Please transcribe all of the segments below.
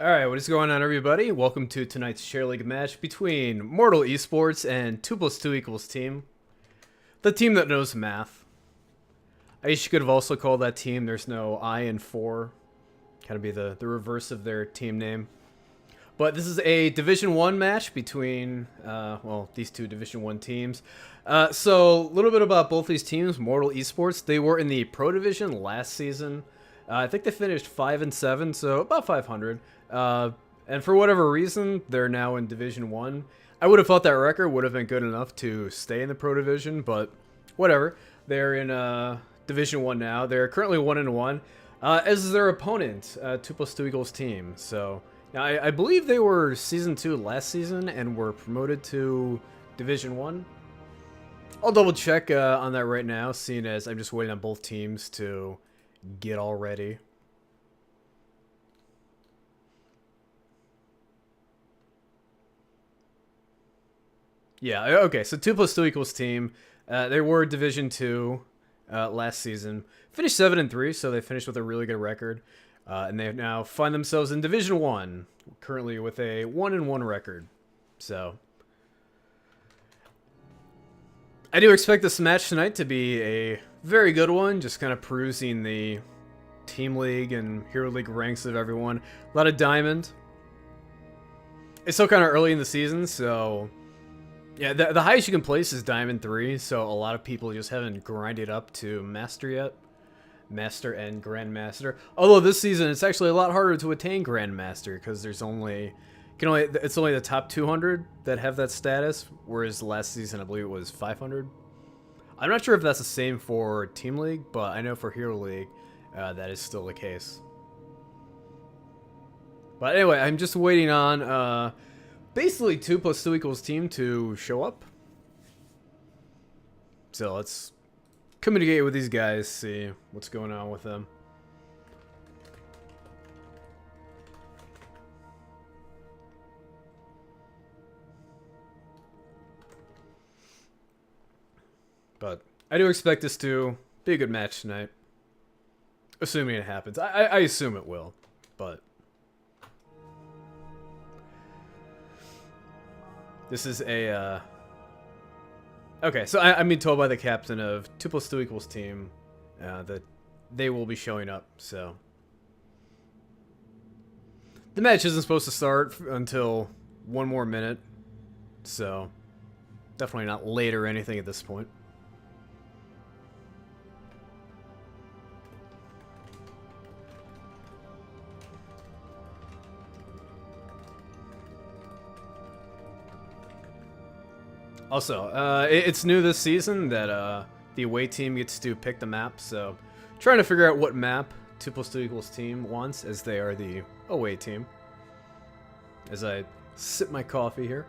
Alright, what is going on, everybody? Welcome to tonight's Share League match between Mortal Esports and 2 plus 2 equals team. The team that knows math. I guess you could have also called that team, there's no I in 4. Kind of be the reverse of their team name. But this is a Division 1 match between, these two Division 1 teams. So, a little bit about both these teams. Mortal Esports, they were in the Pro Division last season. I think they finished 5-7, so about 500. And for whatever reason, they're now in Division 1. I would have thought that record would have been good enough to stay in the Pro Division, but whatever. They're in Division 1 now. They're currently 1-1, as is their opponent, 2 plus 2 equals team. So, now I believe they were Season 2 last season and were promoted to Division 1. I'll double check on that right now, seeing as I'm just waiting on both teams to get all ready. Yeah, okay, so 2 plus 2 equals team. They were Division 2 last season. Finished 7-3, so they finished with a really good record. And they now find themselves in Division 1, currently with a 1-1 record. So, I do expect this match tonight to be a very good one, just kind of perusing the Team League and Hero League ranks of everyone. A lot of Diamond. It's still kind of early in the season, so yeah, the highest you can place is Diamond 3, so a lot of people just haven't grinded up to Master yet. Master and Grandmaster. Although this season it's actually a lot harder to attain Grandmaster because there's it's only the top 200 that have that status, whereas last season I believe it was 500. I'm not sure if that's the same for Team League, but I know for Hero League that is still the case. But anyway, I'm just waiting on basically 2 plus 2 equals team to show up. So let's communicate with these guys, see what's going on with them. But I do expect this to be a good match tonight. Assuming it happens. I assume it will, but this is a okay, so I'm being told by the captain of 2 plus 2 equals team that they will be showing up, so the match isn't supposed to start until 1 more minute, so definitely not late or anything at this point. Also, it's new this season that the away team gets to pick the map, so trying to figure out what map 2 plus 2 equals team wants, as they are the away team. As I sip my coffee here.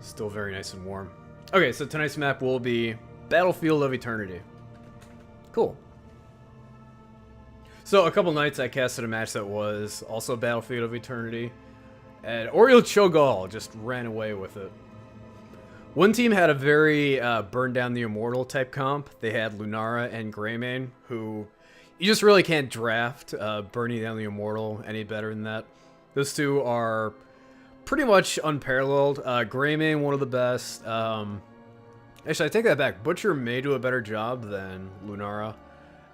Still very nice and warm. Okay, so tonight's map will be Battlefield of Eternity. Cool. So a couple nights I casted a match that was also Battlefield of Eternity, and Oriel Cho'Gall just ran away with it. One team had a very burn down the immortal type comp. They had Lunara and Greymane, who you just really can't draft burning down the immortal any better than that. Those two are pretty much unparalleled. Greymane, one of the best. Actually, I take that back. Butcher may do a better job than Lunara.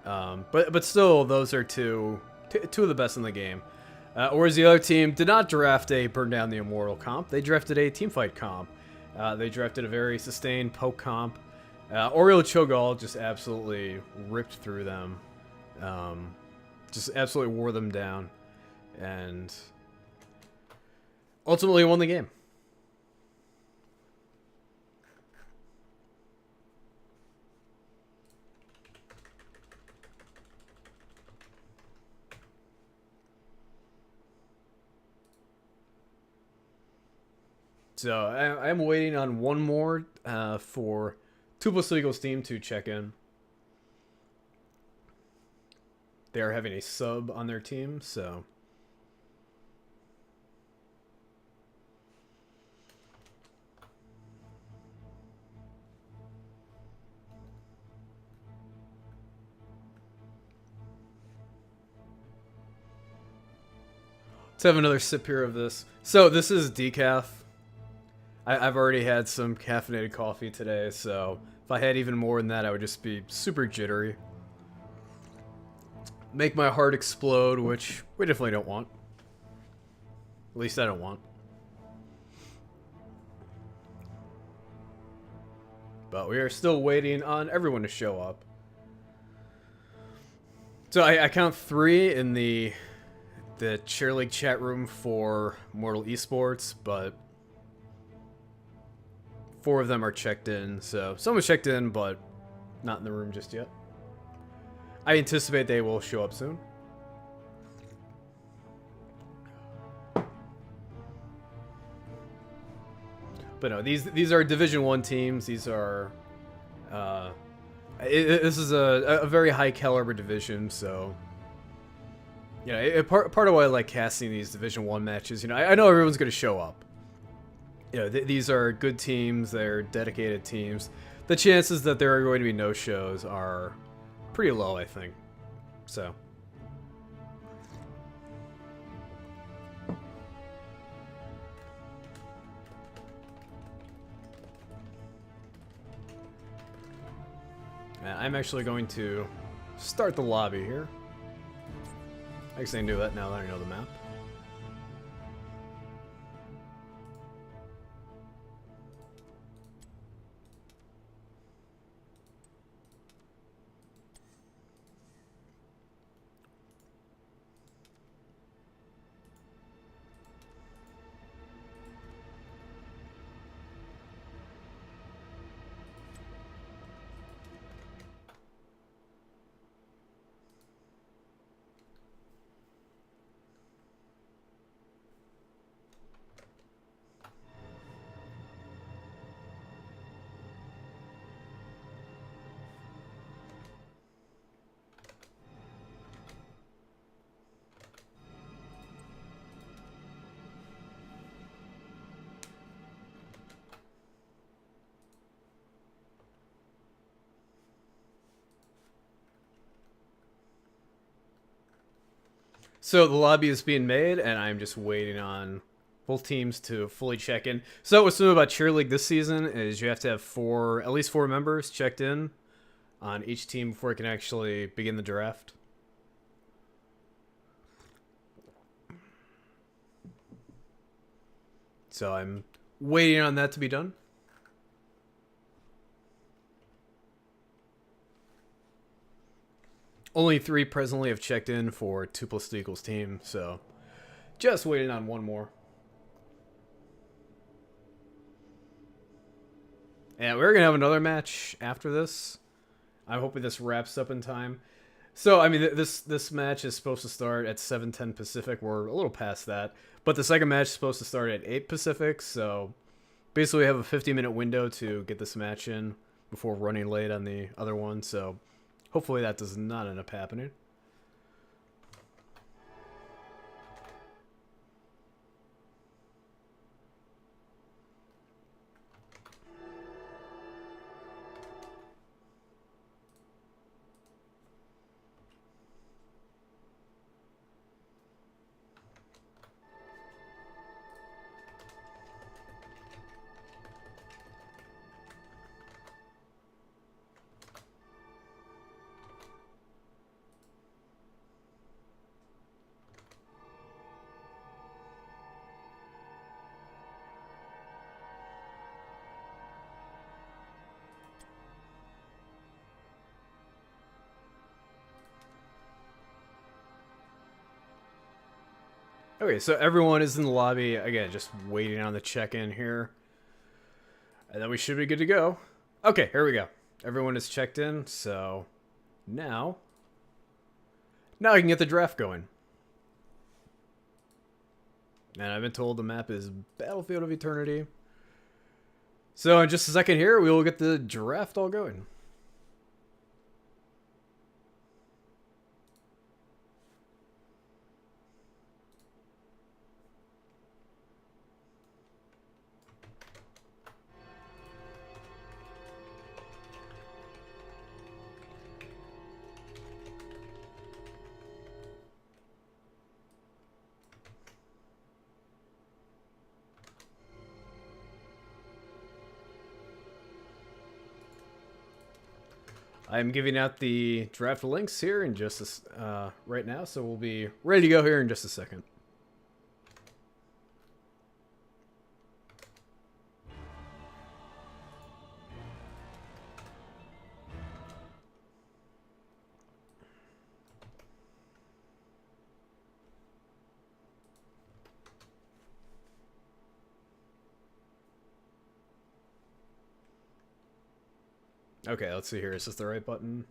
But still, those are two of the best in the game. Whereas the other team did not draft a burn down the immortal comp. They drafted a teamfight comp. They drafted a very sustained poke comp. Oriel Cho'Gall just absolutely ripped through them. Just absolutely wore them down. And ultimately won the game. So I'm waiting on one more for 2 plus 2 equals team to check in. They are having a sub on their team, so Let's have another sip here of this. So this is decaf. I've already had some caffeinated coffee today, so if I had even more than that, I would just be super jittery. Make my heart explode, which we definitely don't want. At least I don't want. But we are still waiting on everyone to show up. So I count 3 in the cheer league chat room for Mortal Esports, but 4 of them are checked in. So someone's checked in, but not in the room just yet. I anticipate they will show up soon. But no, these are Division 1 teams. These are this is a very high caliber division, so part of why I like casting these Division 1 matches, I know everyone's going to show up. These are good teams, they're dedicated teams. The chances that there are going to be no shows are pretty low, I think. So I'm actually going to start the lobby here. I guess I can do that now that I know the map. So the lobby is being made, and I'm just waiting on both teams to fully check in. So what's new about Cheer League this season is you have to have at least four members checked in on each team before it can actually begin the draft. So I'm waiting on that to be done. Only 3 presently have checked in for 2+2 = team, so just waiting on one more. And we're going to have another match after this. I'm hoping this wraps up in time. So, I mean, this match is supposed to start at 7:10 Pacific. We're a little past that. But the second match is supposed to start at 8 Pacific, so basically we have a 50-minute window to get this match in before running late on the other one, so hopefully that does not end up happening. Okay, so everyone is in the lobby. Again, just waiting on the check-in here. And then we should be good to go. Okay, here we go. Everyone is checked in, so now I can get the draft going. And I've been told the map is Battlefield of Eternity. So in just a second here, we will get the draft all going. I'm giving out the draft links here in just right now, so we'll be ready to go here in just a second. Okay, let's see here. Is this the right button?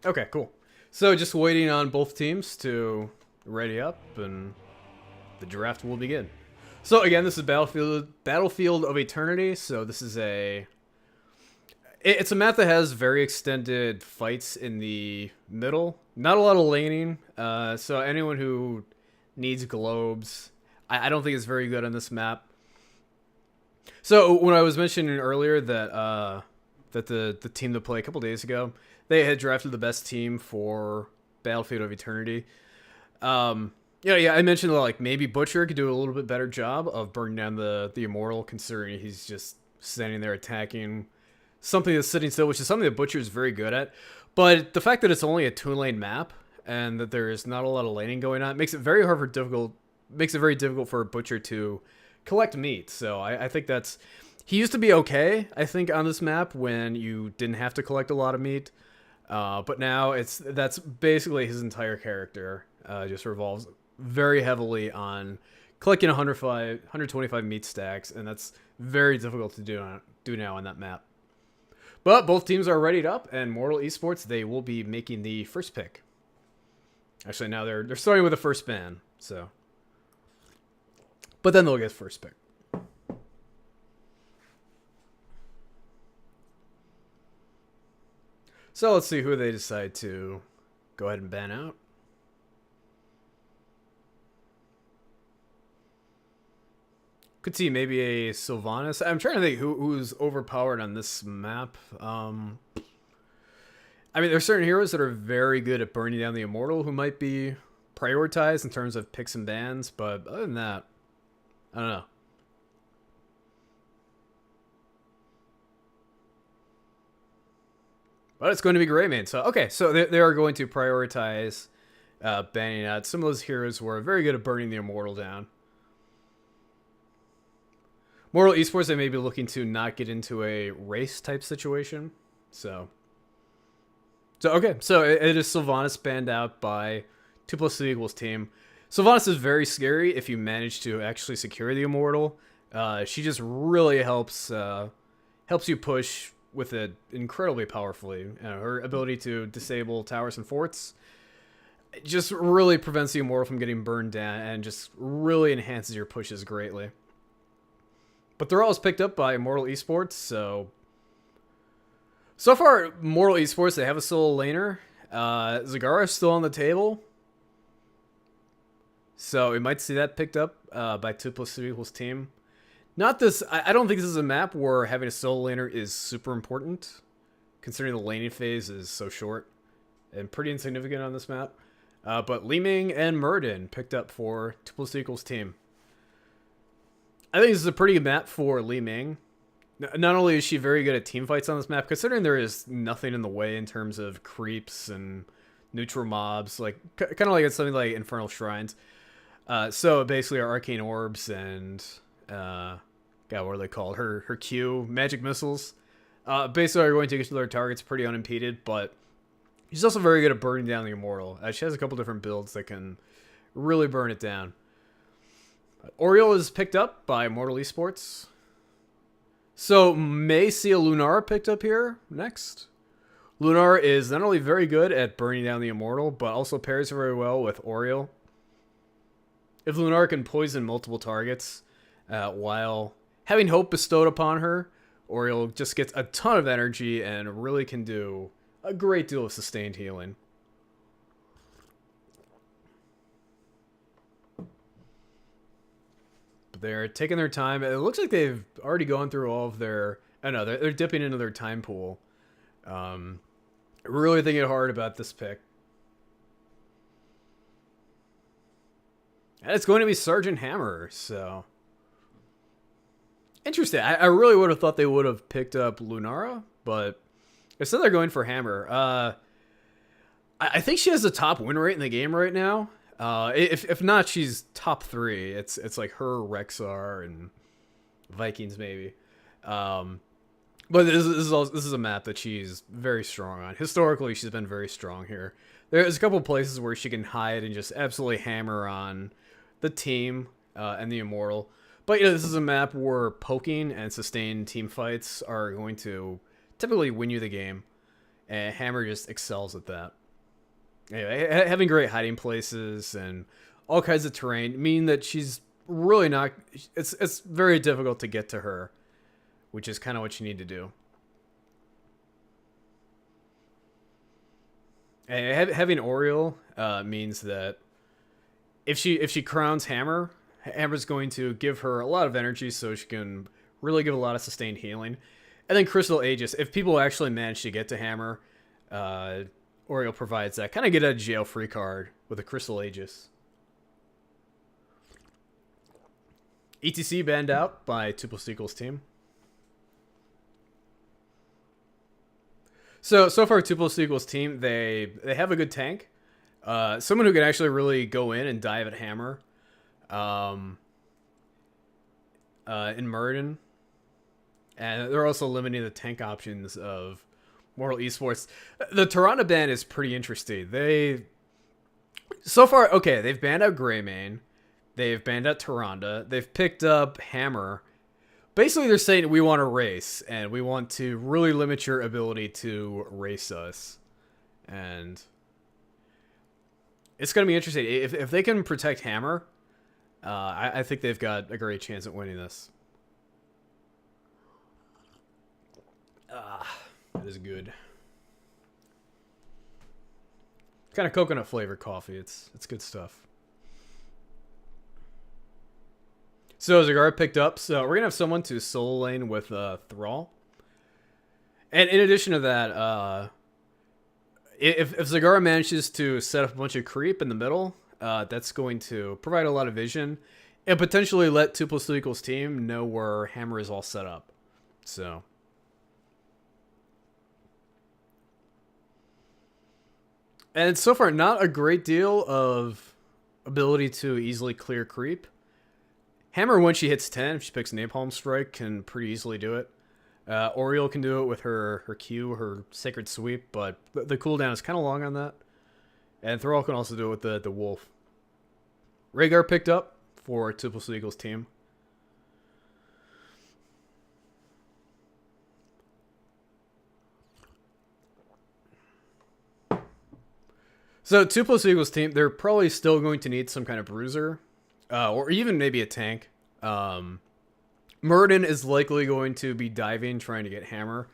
Okay, cool. So just waiting on both teams to ready up, and the draft will begin. So again, this is Battlefield of Eternity. So this is it's a map that has very extended fights in the middle. Not a lot of laning. So anyone who needs globes, I don't think it's very good on this map. So when I was mentioning earlier that the team to play a couple days ago, they had drafted the best team for Battlefield of Eternity. Yeah, I mentioned that, like, maybe Butcher could do a little bit better job of burning down the Immortal, considering he's just standing there attacking something that's sitting still, which is something that Butcher is very good at. But the fact that it's only a 2-lane map and that there is not a lot of laning going on makes it very difficult for Butcher to collect meat. So I think he used to be okay, I think, on this map when you didn't have to collect a lot of meat. But now that's basically his entire character. Just revolves very heavily on collecting 125 meat stacks, and that's very difficult to do now on that map. But both teams are readied up, and Mortal Esports, they will be making the first pick. Actually, now they're starting with the first ban, so. But then they'll get first pick. So let's see who they decide to go ahead and ban out. Could see maybe a Sylvanas. I'm trying to think who's overpowered on this map. I mean, there's certain heroes that are very good at burning down the Immortal who might be prioritized in terms of picks and bans, but other than that, I don't know. But it's going to be Greymane. So, okay, so they are going to prioritize banning out some of those heroes who are very good at burning the Immortal down. Mortal Esports, they may be looking to not get into a race type situation. So okay, so it is Sylvanas banned out by 2+2 = team. Sylvanas is very scary if you manage to actually secure the Immortal. She just really helps you push with it incredibly powerfully. Her ability to disable towers and forts just really prevents the Immortal from getting burned down and just really enhances your pushes greatly. But they're always picked up by Mortal Esports, so far, Mortal Esports, they have a solo laner. Zagara is still on the table. So we might see that picked up by 2+2 team. Not this, I don't think this is a map where having a solo laner is super important, considering the laning phase is so short and pretty insignificant on this map. But Li Ming and Murden picked up for 2+2 team. I think this is a pretty good map for Li Ming. Not only is she very good at team fights on this map, considering there is nothing in the way in terms of creeps and neutral mobs, like kind of like it's something like Infernal Shrines. So basically, our arcane orbs and God, what are they called? Her Q magic missiles. Basically, are going to get to their targets pretty unimpeded, but she's also very good at burning down the Immortal. She has a couple different builds that can really burn it down. Oriole is picked up by Mortal Esports. So may see a Lunara picked up here next. Lunara is not only very good at burning down the Immortal, but also pairs very well with Oriole. If Lunara can poison multiple targets while having hope bestowed upon her, Oriole just gets a ton of energy and really can do a great deal of sustained healing. They're taking their time. It looks like they've already gone through all of their... I know, they're dipping into their time pool. Really thinking hard about this pick. And it's going to be Sergeant Hammer, so... Interesting. I really would have thought they would have picked up Lunara, but instead they're going for Hammer. I think she has the top win rate in the game right now. If not, she's top 3. It's like her, Rexar, and Vikings maybe. But this is a map that she's very strong on. Historically, she's been very strong here. There's a couple places where she can hide and just absolutely hammer on the team and the Immortal. But this is a map where poking and sustained team fights are going to typically win you the game, and Hammer just excels at that. Anyway, having great hiding places and all kinds of terrain mean that she's really not. It's very difficult to get to her, which is kind of what you need to do. And having Oriole means that if she crowns Hammer, Hammer's going to give her a lot of energy, so she can really give a lot of sustained healing. And then Crystal Aegis, if people actually manage to get to Hammer, Oriole provides that. Kind of get a jail free card with a Crystal Aegis. ETC banned out by 2+2 team. So far 2+2 team, they have a good tank. Someone who can actually really go in and dive at Hammer. In Muradin. And they're also limiting the tank options of Mortal Esports. The Tirana ban is pretty interesting. So far, okay, they've banned out Greymane. They've banned out Tyrande. They've picked up Hammer. Basically, they're saying we want to race, and we want to really limit your ability to race us. And it's going to be interesting. If they can protect Hammer, I think they've got a great chance at winning this. That is good. Kind of coconut flavored coffee. It's good stuff. So Zagara picked up. So we're going to have someone to solo lane with Thrall. And in addition to that, if Zagara manages to set up a bunch of creep in the middle, that's going to provide a lot of vision and potentially let 2+2 team know where Hammer is all set up. So and so far, not a great deal of ability to easily clear creep. Hammer, when she hits 10, if she picks Napalm Strike, can pretty easily do it. Oriole can do it with her Q, her Sacred Sweep, but the cooldown is kind of long on that. And Thrall can also do it with the Wolf. Rhaegar picked up for 2+2 team. So 2+2 team, they're probably still going to need some kind of bruiser, or even maybe a tank. Muradin is likely going to be diving, trying to get Hammer.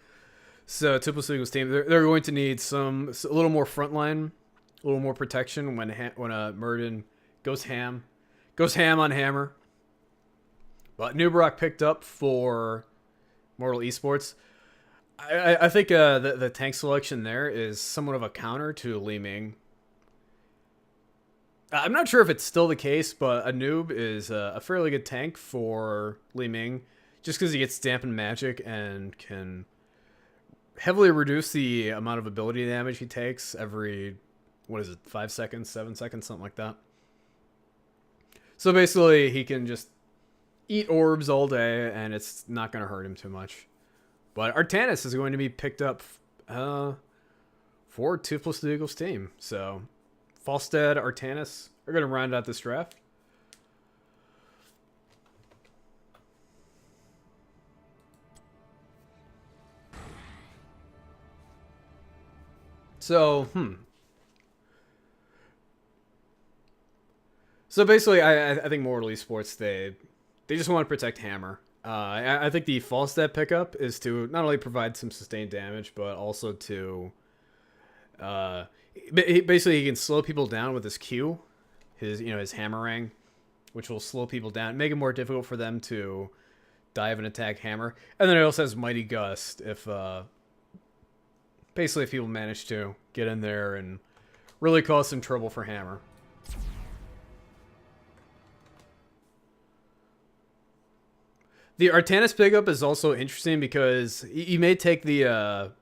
So 2+2 team, they're going to need a little more frontline, a little more protection when Muradin goes ham on Hammer. But Nubrak picked up for Mortal Esports. I think the tank selection there is somewhat of a counter to Li Ming. I'm not sure if it's still the case, but a noob is a fairly good tank for Li Ming, just because he gets dampened magic and can heavily reduce the amount of ability damage he takes every, 5 seconds, 7 seconds, something like that. So basically, he can just eat orbs all day, and it's not going to hurt him too much. But Artanis is going to be picked up for 2+2 team, so Falstad, Artanis are going to round out this draft. So, So basically, I think Mortal Esports, they just want to protect Hammer. I think the Falstad pickup is to not only provide some sustained damage, but also to basically he can slow people down with his Q, his Hammerang, which will slow people down, make it more difficult for them to dive and attack Hammer. And then it also has Mighty Gust if basically if people manage to get in there and really cause some trouble for Hammer. The Artanis pickup is also interesting because he may take the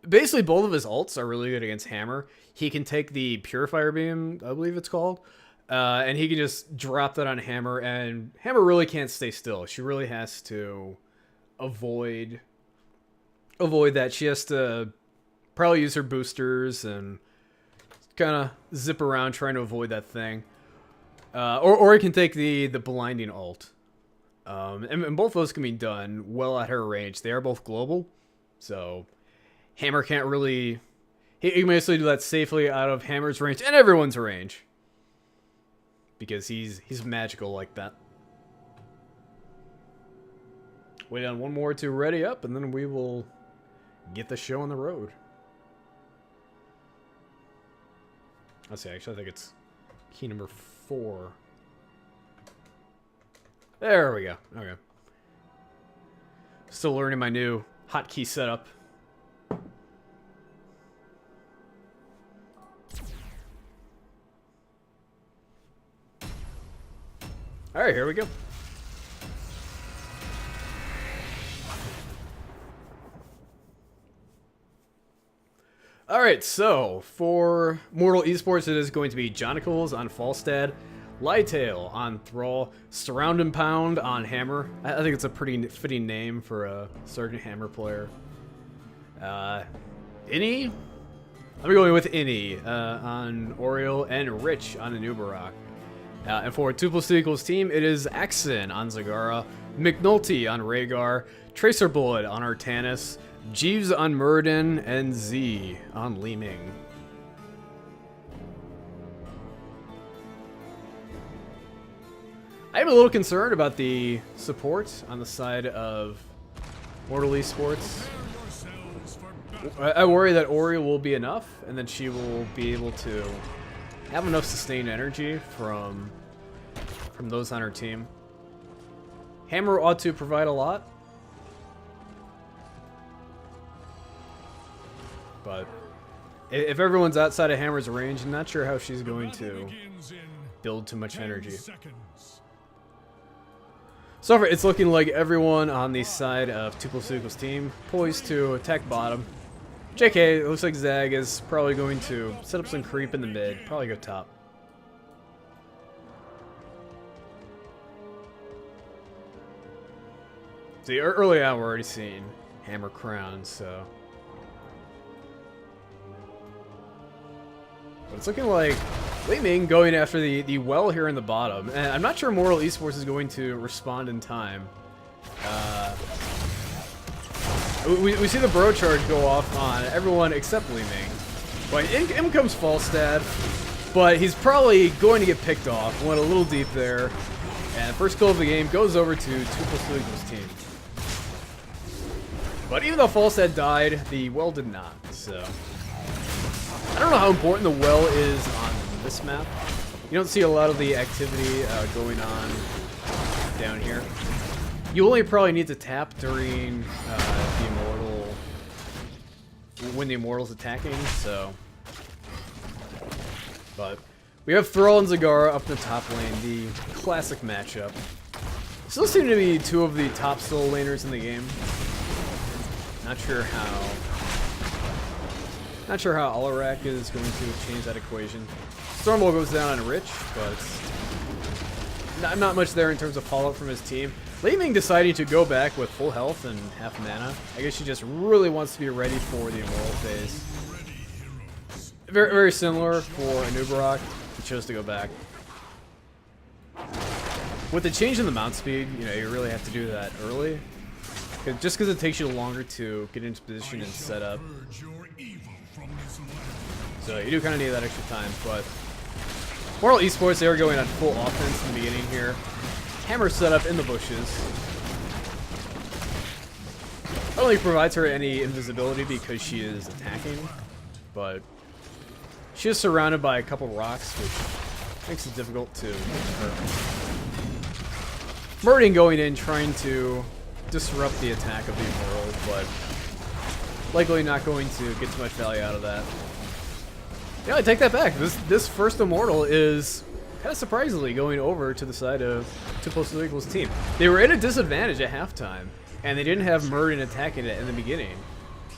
basically both of his ults are really good against Hammer. He can take the Purifier Beam, I believe it's called, and he can just drop that on Hammer, and Hammer really can't stay still. She really has to avoid that. She has to probably use her boosters and kind of zip around trying to avoid that thing. Or he can take the blinding ult. And both of those can be done well at her range. They are both global, so Hammer can't really... He can basically do that safely out of Hammer's range and everyone's range. Because he's magical like that. Wait on one more to ready up, and then we will get the show on the road. Let's see, actually I think it's key number 4. There we go. Okay. Still learning my new hotkey setup. Alright, here we go. Alright, so for Mortal Esports, it is going to be Jonicles on Falstad, Lightail on Thrall, Surround and Pound on Hammer. I think it's a pretty fitting name for a Sergeant Hammer player. Innie? I'm going with Innie on Oriole and Rich on Anubarak. And for 2+2 team, it is Axon on Zagara, McNulty on Rhaegar, Tracer Bullet on Artanis, Jeeves on Muradin, and Z on Li Ming. I am a little concerned about the support on the side of Mortal Esports. I worry that Ori will be enough, and then she will be able to have enough sustained energy from those on her team. Hammer ought to provide a lot, but if everyone's outside of Hammer's range, I'm not sure how she's going to build too much energy. So far, it's looking like everyone on the side of 2+2 team poised to attack bottom. JK, it looks like Zag is probably going to set up some creep in the mid, probably go top. See, early on we're already seeing Hammer Crown, so... But it's looking like Li Ming going after the well here in the bottom. And I'm not sure Mortal Esports is going to respond in time. We see the bro charge go off on everyone except Li Ming. But in comes Falstad, but he's probably going to get picked off. Went a little deep there. And the first kill of the game goes over to 2+2 team. But even though Falstad died, the well did not, so... I don't know how important the well is on this map. You don't see a lot of the activity going on down here. You only probably need to tap during the Immortal... when the Immortal's attacking, so... But we have Thrall and Zagara up in the top lane, the classic matchup. Still seem to be two of the top solo laners in the game. Not sure how Alarak is going to change that equation. Stormwall goes down on Rich, but not much there in terms of follow-up from his team. Li Ming deciding to go back with full health and half mana. I guess she just really wants to be ready for the Immortal phase. Very, very similar for Anubarak. He chose to go back. With the change in the mount speed, you know, you really have to do that early. Just because it takes you longer to get into position and set up. So you do kind of need that extra time, but Mortal Esports, they were going on full offense in the beginning here. Hammer set up in the bushes. I don't think it provides her any invisibility because she is attacking, but she is surrounded by a couple rocks, which makes it difficult to hit her. Murden going in, trying to disrupt the attack of the Immortal, but likely not going to get too much value out of that. Yeah, I take that back. This first Immortal is kind of surprisingly going over to the side of 2+2 = team. They were at a disadvantage at halftime, and they didn't have Murden attacking it in the beginning,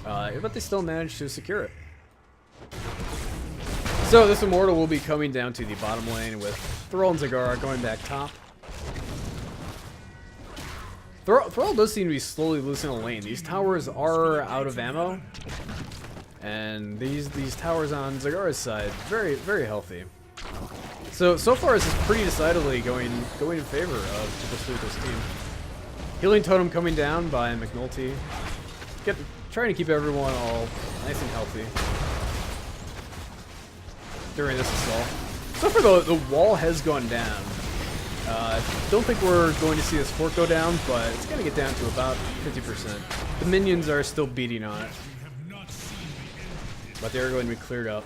but they still managed to secure it. So this Immortal will be coming down to the bottom lane with Thrall and Zagara going back top. Thrall does seem to be slowly losing a lane. These towers are out of ammo, and these towers on Zagara's side very, very healthy. So far this is pretty decidedly going in favor of 2+2 team. Healing totem coming down by McNulty, trying to keep everyone all nice and healthy during this assault. So far the wall has gone down. Don't think we're going to see this fort go down, but it's going to get down to about 50%. The minions are still beating on it, but they're going to be cleared up.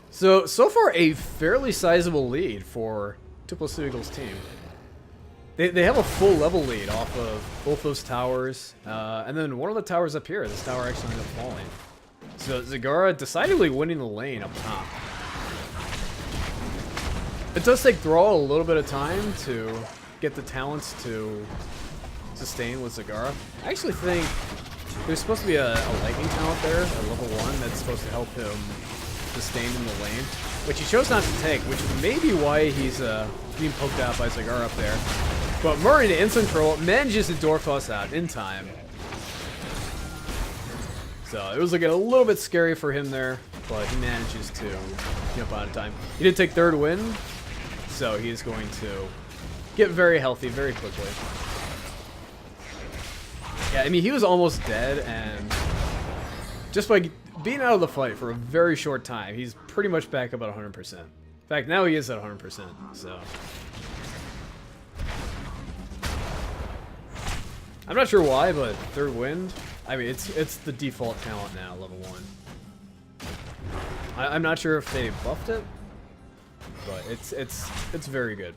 So far a fairly sizable lead for 2+2 team. They have a full level lead off of both those towers, and then one of the towers up here, this tower actually ended up falling. So Zagara decidedly winning the lane up top. It does take Thrall a little bit of time to get the talents to sustain with Zagara. I actually think there's supposed to be a lightning talent there, a level 1, that's supposed to help him sustain in the lane, which he chose not to take, which may be why he's being poked out by Zagara up there. But Murray, the instant troll, manages to Dorfos out in time. So it was looking a little bit scary for him there, but he manages to jump out in time. He did take third wind, so he is going to get very healthy very quickly. Yeah, I mean, he was almost dead, and just by being out of the fight for a very short time, he's pretty much back up at 100%. In fact, now he is at 100%, so. I'm not sure why, but third wind, I mean, it's the default talent now, level 1. I'm not sure if they buffed it, but it's very good.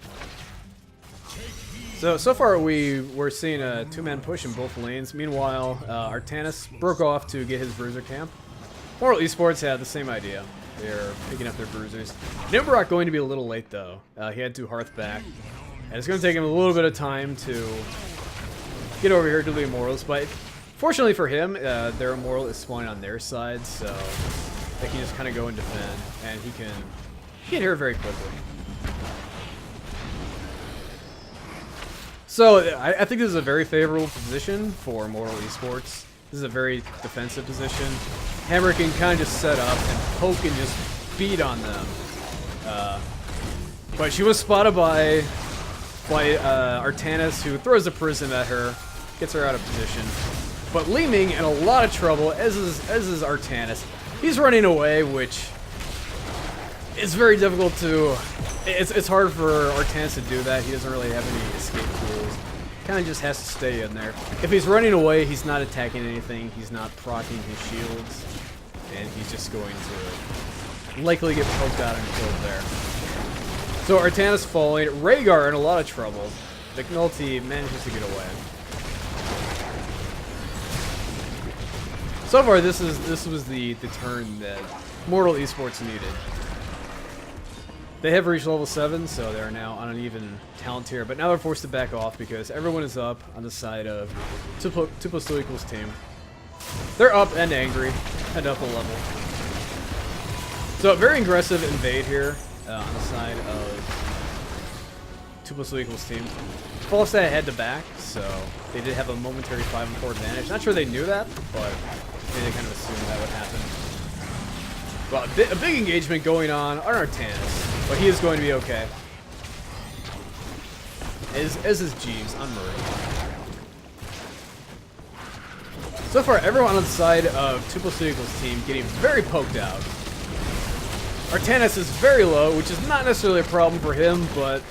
So far we're seeing a two-man push in both lanes. Meanwhile, Artanis broke off to get his bruiser camp. Mortal eSports had the same idea. They're picking up their bruisers. Nimrock going to be a little late though. He had to Hearth back, and it's going to take him a little bit of time to get over here to the Immortals, but fortunately for him, their Immortal is spawning on their side, so they can just kind of go and defend, and he can get here very quickly. So I think this is a very favorable position for Mortal eSports. This is a very defensive position. Hammer can kind of just set up and poke and just beat on them. But she was spotted by Artanis, who throws a prism at her, gets her out of position. But Li Ming in a lot of trouble, as is Artanis. He's running away, which is very difficult to. It's hard for Artanis to do that. He doesn't really have any escape tools. Kind of just has to stay in there. If he's running away, he's not attacking anything. He's not proccing his shields, and he's just going to likely get poked out and killed there. So Artanis falling. Rhaegar in a lot of trouble. McNulty manages to get away. So far, this was the turn that Mortal eSports needed. They have reached level 7, so they are now on an even talent tier, but now they're forced to back off because everyone is up on the side of 2+2 team. They're up and angry, and up a level. So very aggressive invade here on the side of 2+2 team. Falstad had to back, so they did have a momentary 5 and 4 advantage. Not sure they knew that, but they kind of assumed that would happen. Well, a big engagement going on Artanis, but he is going to be okay. As is Jeeves on Murray. So far, everyone on the side of 2+2 team getting very poked out. Artanis is very low, which is not necessarily a problem for him, but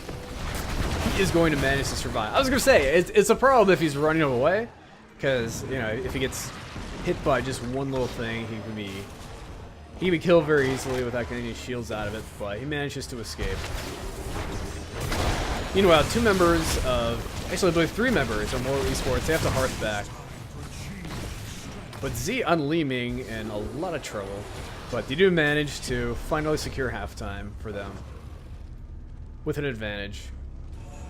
he is going to manage to survive. I was going to say, it's a problem if he's running away, because, you know, if he gets hit by just one little thing, he can be killed very easily without getting any shields out of it, but he manages to escape. Meanwhile, actually I believe 3 members of Mortal eSports, they have to Hearth back. But Z on Li Ming in a lot of trouble, but they do manage to finally secure halftime for them. with an advantage.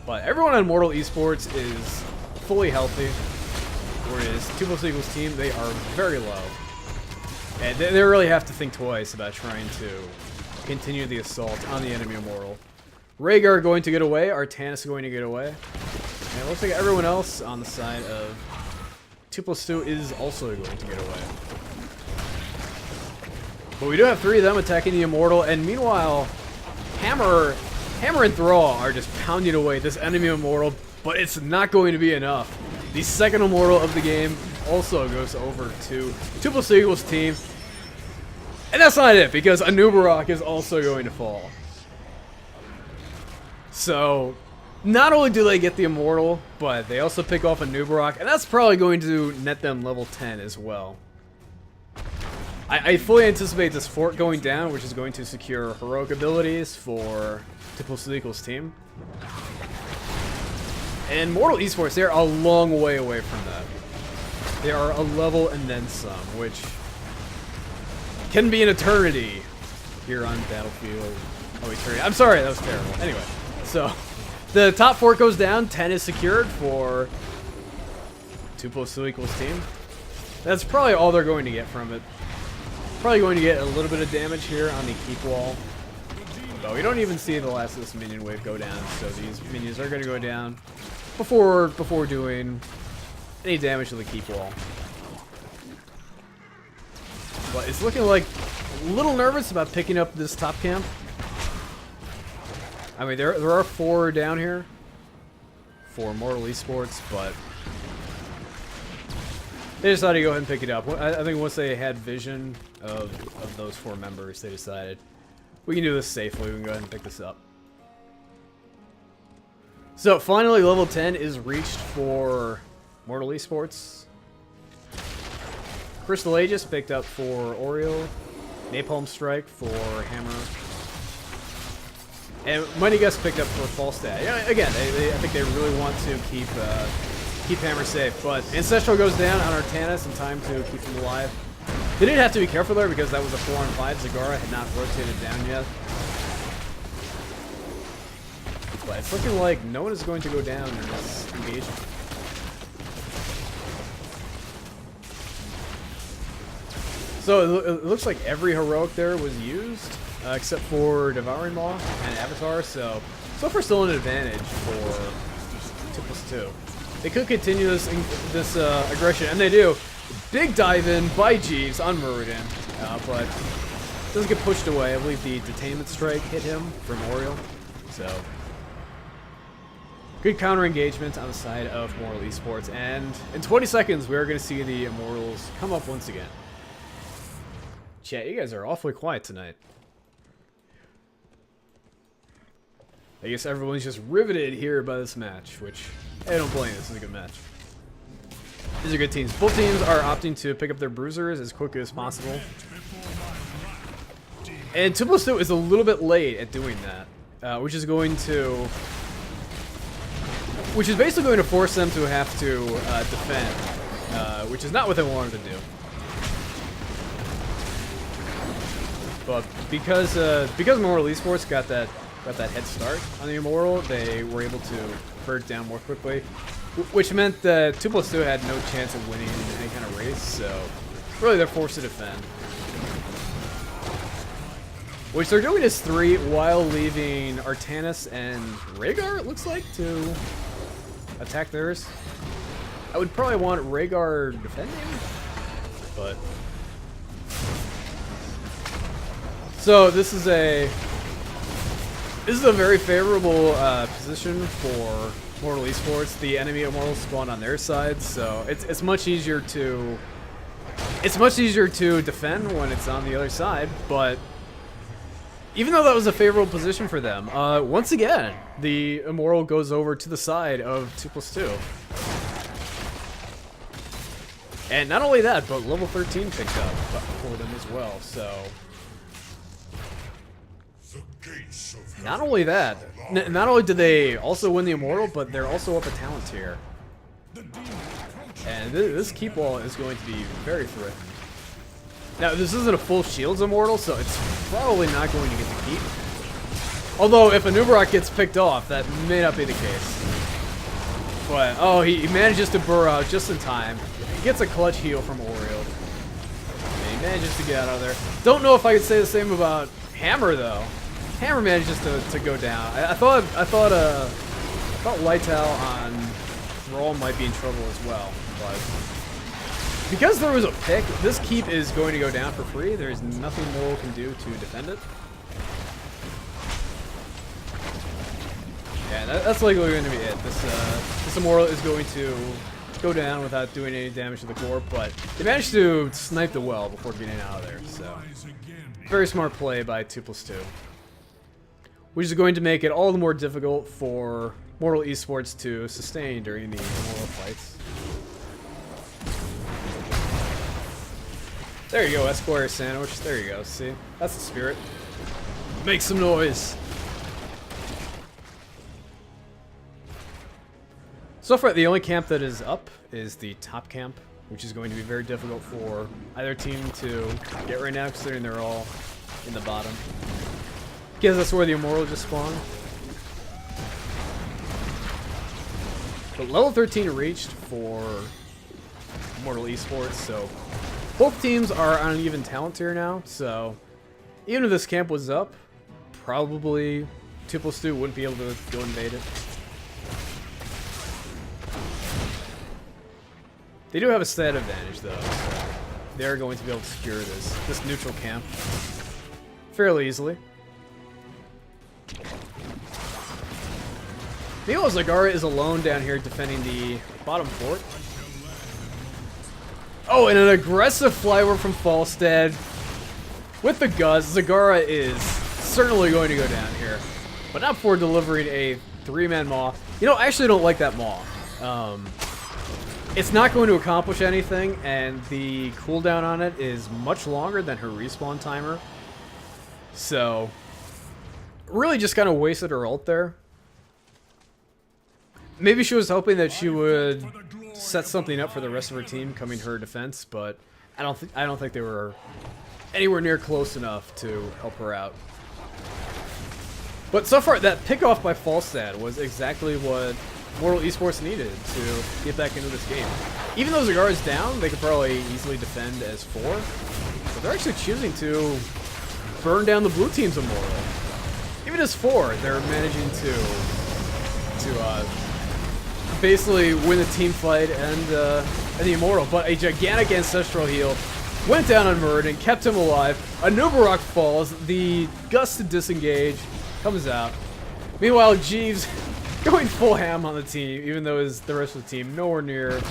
But everyone on Mortal Esports is fully healthy, whereas 2+2 team, they are very low. And they really have to think twice about trying to continue the assault on the enemy Immortal. Rhaegar going to get away, Artanis going to get away. And it looks like everyone else on the side of 2+2 is also going to get away. But we do have 3 of them attacking the Immortal, and meanwhile, Hammer and Thrall are just pounding away this enemy Immortal, but it's not going to be enough. The second Immortal of the game also goes over to 2+2 team. And that's not it, because Anubarak is also going to fall. So, not only do they get the Immortal, but they also pick off Anubarak, and that's probably going to net them level 10 as well. I fully anticipate this fort going down, which is going to secure heroic abilities for 2+2 team. And Mortal Esports, they're a long way away from that. They are a level and then some, which can be an eternity here on Battlefield. Oh, eternity. I'm sorry, that was terrible. Anyway, so the top 4 goes down, 10 is secured for 2+2 team. That's probably all they're going to get from it. Probably going to get a little bit of damage here on the keep wall. But we don't even see the last of this minion wave go down, so these minions are going to go down before doing any damage to the keep wall. But it's looking like a little nervous about picking up this top camp. I mean, there are 4 down here for Mortal Esports, but they decided to go ahead and pick it up. I think once they had vision of those 4 members, they decided we can do this safely. We can go ahead and pick this up. So finally, level 10 is reached for Mortal Esports. Crystal Aegis picked up for Oriole. Napalm Strike for Hammer. And Mighty Gust picked up for Falstad. Yeah, again, I think they really want to keep Hammer safe. But Ancestral goes down on Artanis in time to keep him alive. They did have to be careful there because that was a 4-on-5. Zagara had not rotated down yet. But it's looking like no one is going to go down in this engagement. So it looks like every heroic there was used, except for Devouring Maw and Avatar. So far still an advantage for 2+2. They could continue this aggression, and they do. Big dive in by Jeeves on Muradin, but doesn't get pushed away. I believe the Detainment Strike hit him from Oriole. So good counter engagement on the side of Mortal Esports, and in 20 seconds we are going to see the Immortals come up once again. Chat, you guys are awfully quiet tonight. I guess everyone's just riveted here by this match, which I don't blame. This is a good match. These are good teams. Both teams are opting to pick up their bruisers as quickly as possible. And 2+2 is a little bit late at doing that, which is basically going to force them to have to defend, which is not what they wanted to do. But because Mortal Esports got that head start on the Immortal, they were able to burn down more quickly, which meant that 2+2 had no chance of winning any kind of race. So really, they're forced to defend. Which they're doing is 3 while leaving Artanis and Rhaegar, it looks like, to attack theirs. I would probably want Rhaegar defending, but so this is a very favorable position for Mortal Esports. The enemy Immortals spawn on their side, so it's much easier to defend when it's on the other side. But even though that was a favorable position for them, once again the Immortal goes over to the side of 2+2. And not only that, but level 13 picked up for them as well. So not only that, not only did they also win the Immortal, but they're also up a talent tier. And this keep wall is going to be very threatening. Now, this isn't a full shields Immortal, so it's probably not going to get the keep. Although, if a Nubarak gets picked off, that may not be the case. But, oh, he manages to burrow out just in time. He gets a clutch heal from Oriole. And he manages to get out of there. Don't know if I could say the same about Hammer, though. Hammer manages to go down. I thought Lightow on Thrall might be in trouble as well. But because there was a pick, this keep is going to go down for free. There's nothing Moral can do to defend it. Yeah, that's likely going to be it. This Immortal is going to go down without doing any damage to the core, but they managed to snipe the well before getting out of there, so very smart play by 2+2. Which is going to make it all the more difficult for Mortal Esports to sustain during the Immortal fights. There you go, Esquire sandwich. There you go, see? That's the spirit. Make some noise! So far, the only camp that is up is the top camp, which is going to be very difficult for either team to get right now, considering they're all in the bottom. Because that's where the Immortal just spawned. But level 13 reached for Mortal Esports, so both teams are on an even talent tier now, so even if this camp was up, probably 2+2 wouldn't be able to go invade it. They do have a stat advantage, though, so they're going to be able to secure this neutral camp fairly easily. Meanwhile, Zagara is alone down here defending the bottom fort. Oh, and an aggressive flyover from Falstad. With the Gust, Zagara is certainly going to go down here, but not before delivering a 3-man Maw. You know, I actually don't like that Maw. It's not going to accomplish anything, and the cooldown on it is much longer than her respawn timer. So, really just kind of wasted her ult there. Maybe she was hoping that she would set something up for the rest of her team coming to her defense, but I don't think they were anywhere near close enough to help her out. But so far, that pickoff by Falstad was exactly what Mortal Esports needed to get back into this game. Even though Zagara's down, they could probably easily defend as 4. But they're actually choosing to burn down the blue team's Immortal. Even as 4, they're managing to basically win the team fight and the Immortal. But a gigantic Ancestral Heal went down on Muradin, kept him alive. A Nubarak falls, the Gust to disengage comes out. Meanwhile, Jeeves going full ham on the team, even though the rest of the team nowhere near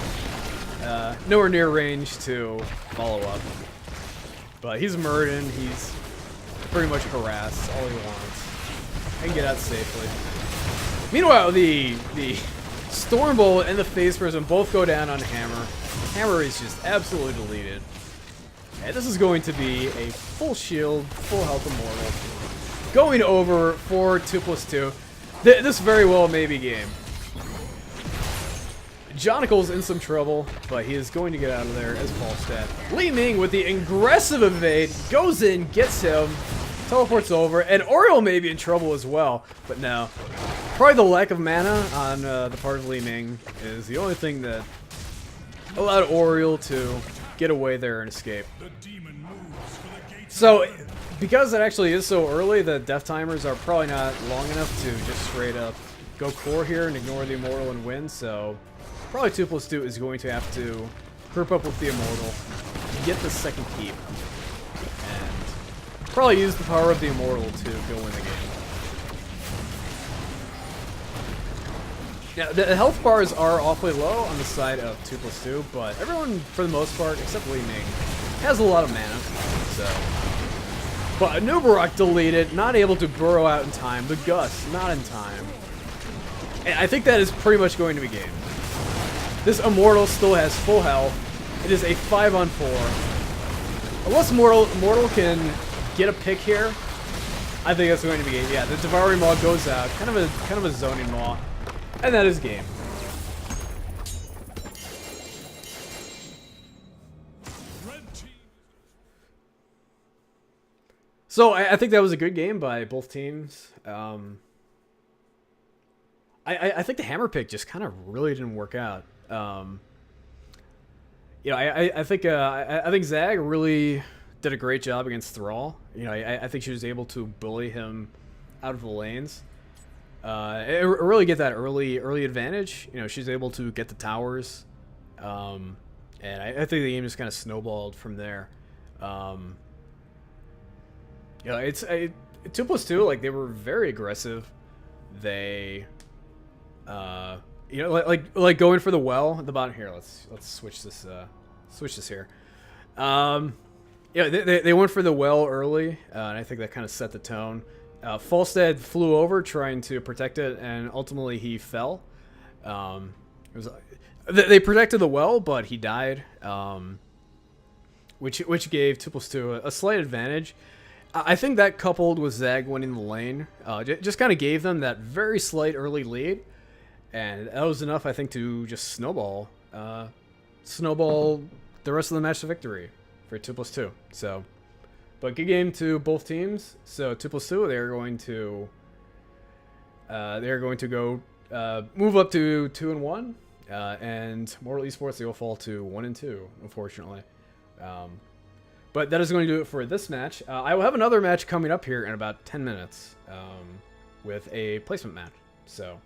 range to follow up. But he's Muradin, he's pretty much harassed all he wants. And get out safely. Meanwhile, the Stormbolt and the Phase Prism both go down on Hammer. Hammer is just absolutely deleted. And this is going to be a full shield, full health Immortal. Going over for 2+2. This very well may be game. Jonicle's in some trouble, but he is going to get out of there as Falstad. Li Ming with the aggressive evade, goes in, gets him, teleports over, and Oriole may be in trouble as well, but no. Probably the lack of mana on the part of Li Ming is the only thing that allowed Oriole to get away there and escape. So, because it actually is so early, the death timers are probably not long enough to just straight up go core here and ignore the Immortal and win, so probably 2+2 is going to have to group up with the Immortal, get the second keep, and probably use the power of the Immortal to go win the game. Now, the health bars are awfully low on the side of 2+2, but everyone, for the most part, except Li Ming, has a lot of mana, so... But Nubarak deleted, not able to burrow out in time. The Gust, not in time. And I think that is pretty much going to be game. This Immortal still has full health. It is a 5-on-4. Unless Mortal can get a pick here, I think that's going to be game. Yeah, the Devouring Maw goes out. Kind of a zoning Maw. And that is game. So I think that was a good game by both teams. I think the hammer pick just kind of really didn't work out. I think Zag really did a great job against Thrall. I think she was able to bully him out of the lanes. Really get that early advantage. She's able to get the towers, and I think the game just kind of snowballed from there. It's 2+2. Like, they were very aggressive. They, like going for the well at the bottom here. Let's switch this here. They went for the well early, and I think that kind of set the tone. Falstad flew over trying to protect it, and ultimately he fell. They protected the well, but he died, which gave 2+2 a slight advantage. I think that coupled with Zag winning the lane just kind of gave them that very slight early lead, and that was enough, I think, to just snowball the rest of the match to victory for 2+2. So, but good game to both teams. So 2+2, they're going to go move up to 2-1, and Mortal Esports, they will fall to 1-2, unfortunately. But that is going to do it for this match. I will have another match coming up here in about 10 minutes with a placement match. So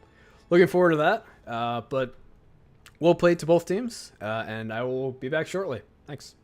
looking forward to that. But we'll play to both teams, and I will be back shortly. Thanks.